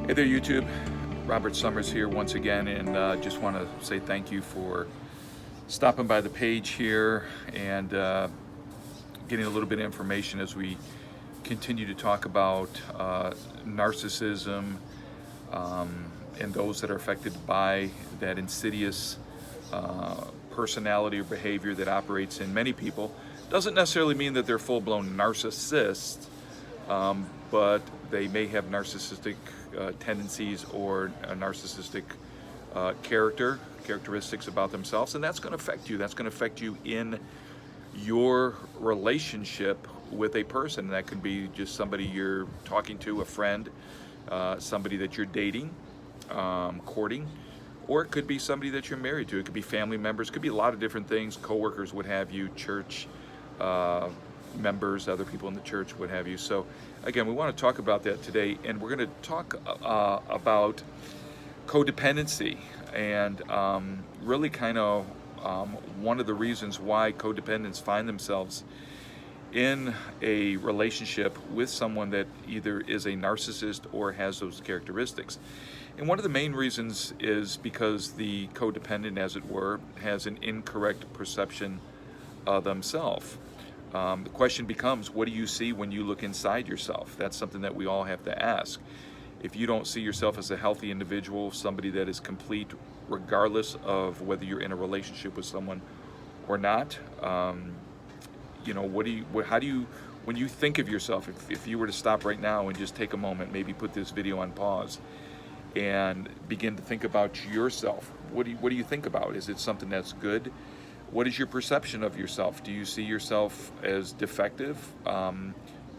Hey there, YouTube. Robert Summers here once again, and just want to say thank you for stopping by the page here and getting a little bit of information as we continue to talk about narcissism and those that are affected by that insidious personality or behavior that operates in many people. Doesn't necessarily mean that they're full-blown narcissists, but they may have narcissistic tendencies or a narcissistic characteristics about themselves, and that's going to affect you. That's going to affect you in your relationship with a person. That could be just somebody you're talking to, a friend, somebody that you're dating, courting, or it could be somebody that you're married to. It could be family members. It could be a lot of different things. Coworkers, what have you, church members, other people in the church, what have you. So again, we want to talk about that today, and we're going to talk about codependency and really kind of one of the reasons why codependents find themselves in a relationship with someone that either is a narcissist or has those characteristics. And one of the main reasons is because the codependent, as it were, has an incorrect perception of themselves. The question becomes, what do you see when you look inside yourself? That's something that we all have to ask. If you don't see yourself as a healthy individual, somebody that is complete, regardless of whether you're in a relationship with someone or not, how do you, when you think of yourself, if you were to stop right now and just take a moment, maybe put this video on pause and begin to think about yourself, what do you think about? Is it something that's good? What is your perception of yourself? Do you see yourself as defective,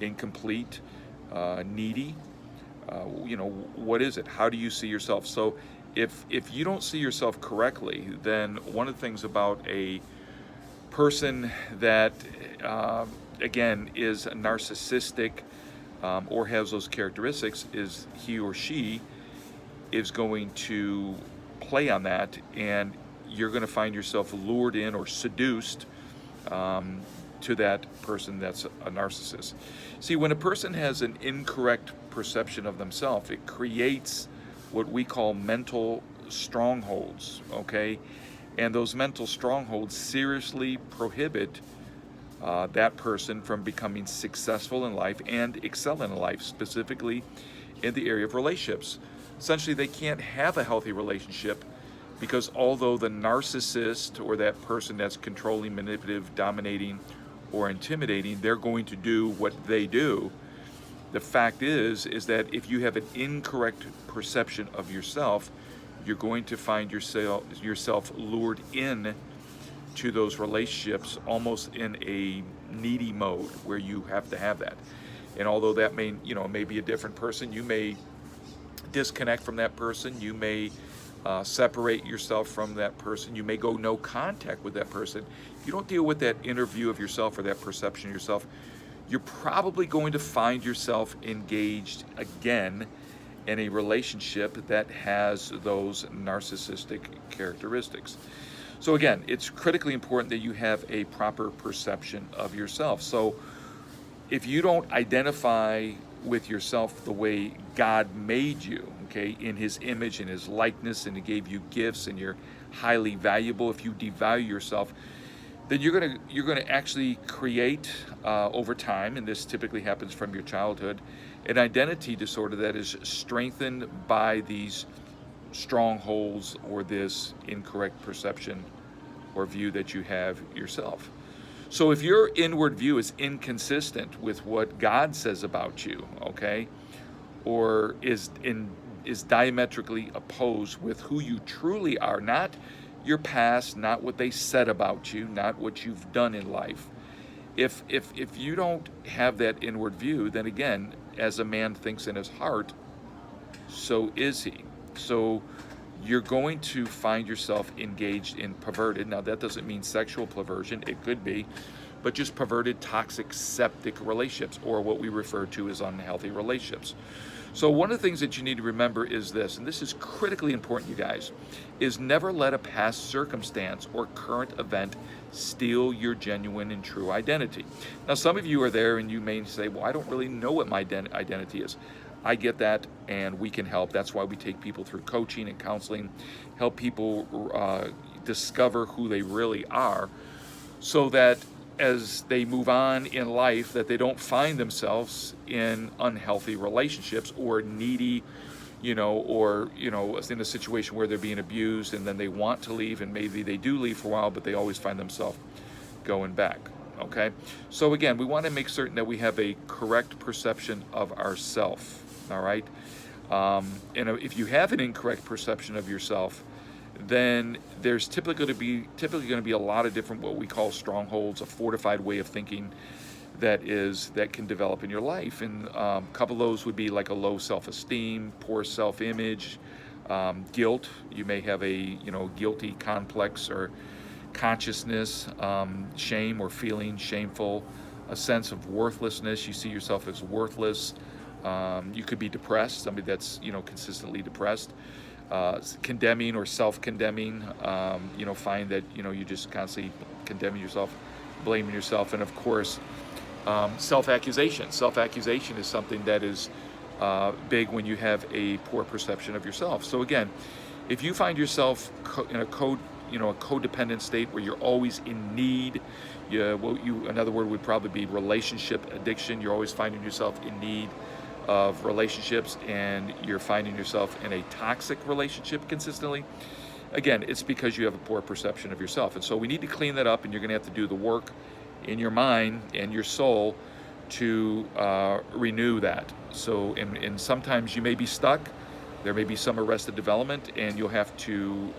incomplete, needy? What is it? How do you see yourself? So if you don't see yourself correctly, then one of the things about a person that, again, is narcissistic or has those characteristics is he or she is going to play on that, and you're going to find yourself lured in or seduced to that person that's a narcissist. See, when a person has an incorrect perception of themselves, it creates what we call mental strongholds, okay? And those mental strongholds seriously prohibit that person from becoming successful in life and excelling in life, specifically in the area of relationships. Essentially, they can't have a healthy relationship because although the narcissist or that person that's controlling, manipulative, dominating, or intimidating, they're going to do what they do, the fact is that if you have an incorrect perception of yourself, you're going to find yourself lured in to those relationships almost in a needy mode where you have to have that. And although that may be a different person, you may disconnect from that person, you may separate yourself from that person, you may go no contact with that person. If you don't deal with that inner view of yourself or that perception of yourself, you're probably going to find yourself engaged again in a relationship that has those narcissistic characteristics. So again, it's critically important that you have a proper perception of yourself. So if you don't identify with yourself the way God made you, okay, in his image and his likeness, and he gave you gifts and you're highly valuable, if you devalue yourself, then you're gonna actually create over time, and this typically happens from your childhood, an identity disorder that is strengthened by these strongholds or this incorrect perception or view that you have yourself. So if your inward view is inconsistent with what God says about you, okay, or is diametrically opposed with who you truly are, not your past, not what they said about you, not what you've done in life. If you don't have that inward view, then again, as a man thinks in his heart, so is he. So you're going to find yourself engaged in perverted. Now, that doesn't mean sexual perversion. It could be, but just perverted, toxic, septic relationships, or what we refer to as unhealthy relationships. So one of the things that you need to remember is this, and this is critically important, you guys, is never let a past circumstance or current event steal your genuine and true identity. Now, some of you are there and you may say, well, I don't really know what my identity is. I get that, and we can help. That's why we take people through coaching and counseling, help people discover who they really are, so that as they move on in life, that they don't find themselves in unhealthy relationships or needy, or in a situation where they're being abused and then they want to leave, and maybe they do leave for a while, but they always find themselves going back. Okay, so again, we want to make certain that we have a correct perception of ourself. All right, and if you have an incorrect perception of yourself, then there's typically going to be a lot of different what we call strongholds, a fortified way of thinking that can develop in your life. And a couple of those would be like a low self-esteem, poor self-image, guilt. You may have a guilty complex or consciousness, shame or feeling shameful, a sense of worthlessness. You see yourself as worthless. You could be depressed, somebody that's consistently depressed. Condemning or self-condemning, find that you just constantly condemning yourself, blaming yourself. And of course, self-accusation. Self-accusation is something that is big when you have a poor perception of yourself. So again, if you find yourself in a codependent state where you're always in need, another word would probably be relationship addiction. You're always finding yourself in need of relationships, and you're finding yourself in a toxic relationship consistently, again, it's because you have a poor perception of yourself. And so we need to clean that up, and you're going to have to do the work in your mind and your soul to renew that. So, and sometimes you may be stuck. There may be some arrested development, and you'll have to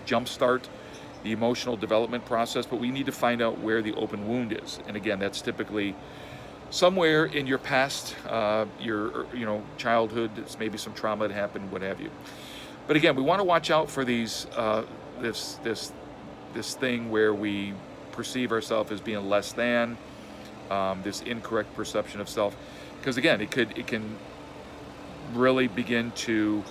jumpstart the emotional development process, but we need to find out where the open wound is. And again, that's typically somewhere in your past, your childhood. It's maybe some trauma that happened, what have you. But again, we want to watch out for these this thing where we perceive ourselves as being less than, this incorrect perception of self, because again, it can really begin to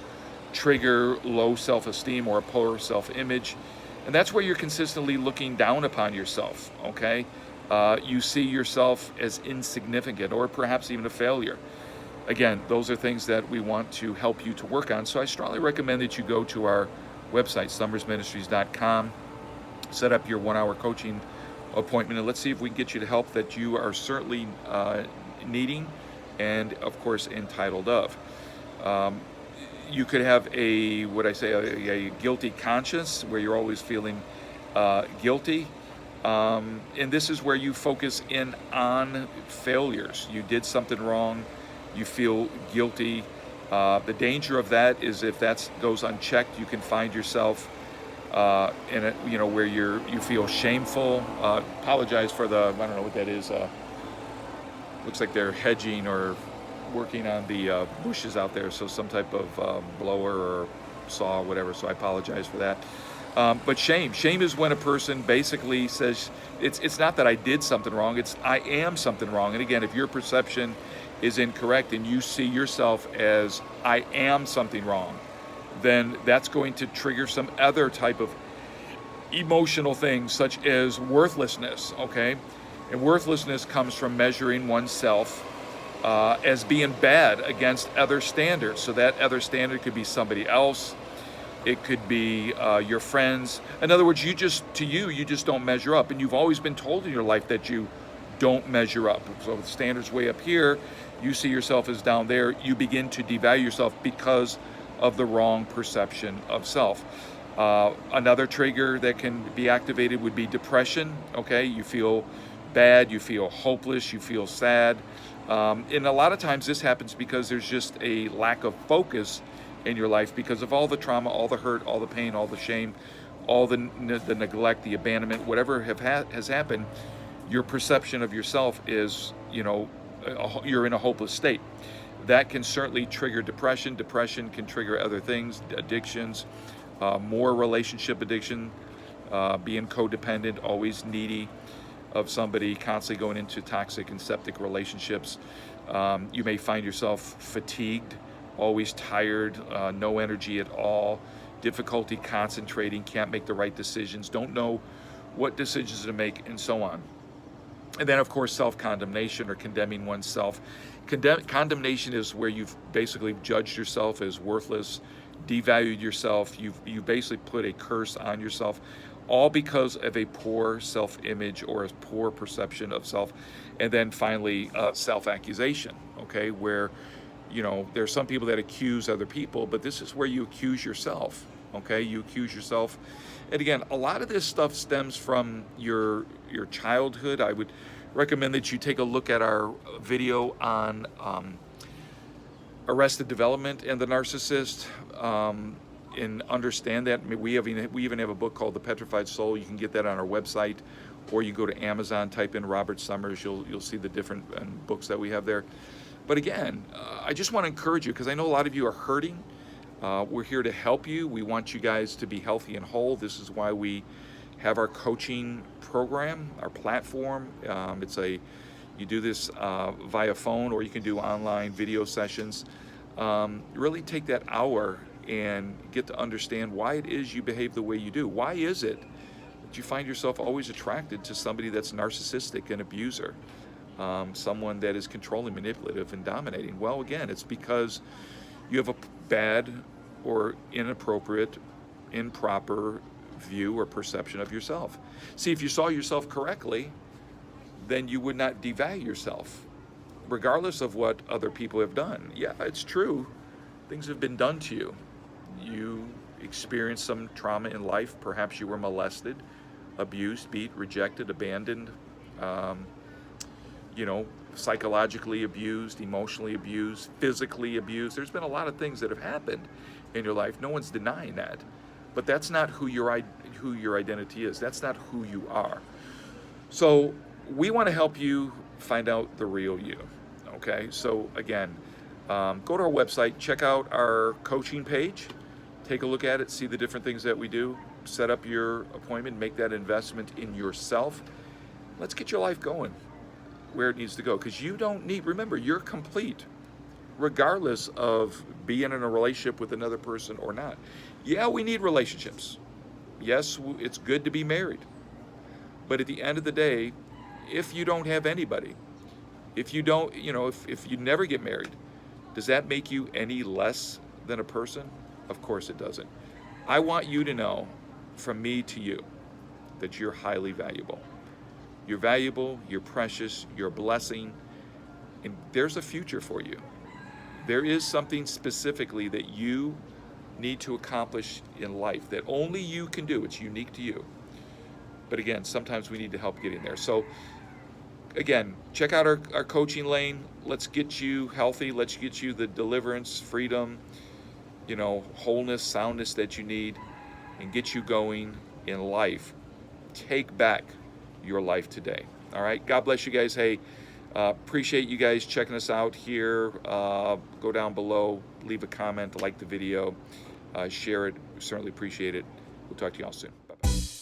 trigger low self-esteem or a poor self-image, and that's where you're consistently looking down upon yourself. Okay. You see yourself as insignificant or perhaps even a failure. Again, those are things that we want to help you to work on. So I strongly recommend that you go to our website, summersministries.com, set up your 1-hour coaching appointment, and let's see if we can get you the help that you are certainly needing and, of course, entitled of. You could have a guilty conscience where you're always feeling guilty. And this is where you focus in on failures. You did something wrong, you feel guilty. The danger of that is if that goes unchecked, you can find yourself in a, where you feel shameful. Apologize for I don't know what that is. Looks like they're hedging or working on the bushes out there, so some type of blower or saw, whatever. So I apologize for that. But shame is when a person basically says, it's not that I did something wrong, it's I am something wrong. And again, if your perception is incorrect and you see yourself as I am something wrong, then that's going to trigger some other type of emotional things, such as worthlessness. Okay, and worthlessness comes from measuring oneself as being bad against other standards. So that other standard could be somebody else. It could be your friends. In other words, you just don't measure up. And you've always been told in your life that you don't measure up. So the standard's way up here, you see yourself as down there. You begin to devalue yourself because of the wrong perception of self. Another trigger that can be activated would be depression. Okay, you feel bad, you feel hopeless, you feel sad. And a lot of times this happens because there's just a lack of focus in your life because of all the trauma, all the hurt, all the pain, all the shame, all the neglect, the abandonment, whatever has happened. Your perception of yourself is, you're in a hopeless state. That can certainly trigger depression. Depression can trigger other things, addictions, more relationship addiction, being codependent, always needy of somebody, constantly going into toxic and septic relationships. You may find yourself fatigued, always tired, no energy at all, difficulty concentrating, can't make the right decisions, don't know what decisions to make, and so on. And then, of course, self-condemnation or condemning oneself. Condemnation is where you've basically judged yourself as worthless, devalued yourself. You've basically put a curse on yourself, all because of a poor self-image or a poor perception of self. And then finally, self-accusation, okay, where, you know, there are some people that accuse other people, but this is where you accuse yourself, okay? You accuse yourself. And again, a lot of this stuff stems from your childhood. I would recommend that you take a look at our video on arrested development and the narcissist, and understand that. We even have a book called The Petrified Soul. You can get that on our website, or you go to Amazon, type in Robert Summers. You'll see the different books that we have there. But again, I just want to encourage you, because I know a lot of you are hurting. We're here to help you. We want you guys to be healthy and whole. This is why we have our coaching program, our platform. You do this via phone, or you can do online video sessions. Really take that hour and get to understand why it is you behave the way you do. Why is it that you find yourself always attracted to somebody that's narcissistic and abuser? Someone that is controlling, manipulative, and dominating? Well, again, it's because you have a bad or inappropriate, improper view or perception of yourself. See, if you saw yourself correctly, then you would not devalue yourself, regardless of what other people have done. Yeah, it's true. Things have been done to you. You experienced some trauma in life. Perhaps you were molested, abused, beat, rejected, abandoned, psychologically abused, emotionally abused, physically abused. There's been a lot of things that have happened in your life. No one's denying that. But that's not who your identity is. That's not who you are. So we want to help you find out the real you. Okay? So again, go to our website, check out our coaching page, take a look at it, see the different things that we do, set up your appointment, make that investment in yourself. Let's get your life going where it needs to go, because remember, you're complete regardless of being in a relationship with another person or not. Yeah, we need relationships. Yes, it's good to be married. But at the end of the day, if you don't have anybody, if you don't, if you never get married, does that make you any less than a person? Of course it doesn't. I want you to know, from me to you, that you're highly valuable. You're valuable, you're precious, you're a blessing, and there's a future for you. There is something specifically that you need to accomplish in life that only you can do. It's unique to you. But again, sometimes we need to help getting there. So again, check out our coaching lane. Let's get you healthy. Let's get you the deliverance, freedom, wholeness, soundness that you need, and get you going in life. Take back your life today. All right. God bless you guys. Hey, appreciate you guys checking us out here. Go down below, leave a comment, like the video, share it. We certainly appreciate it. We'll talk to you all soon. Bye-bye.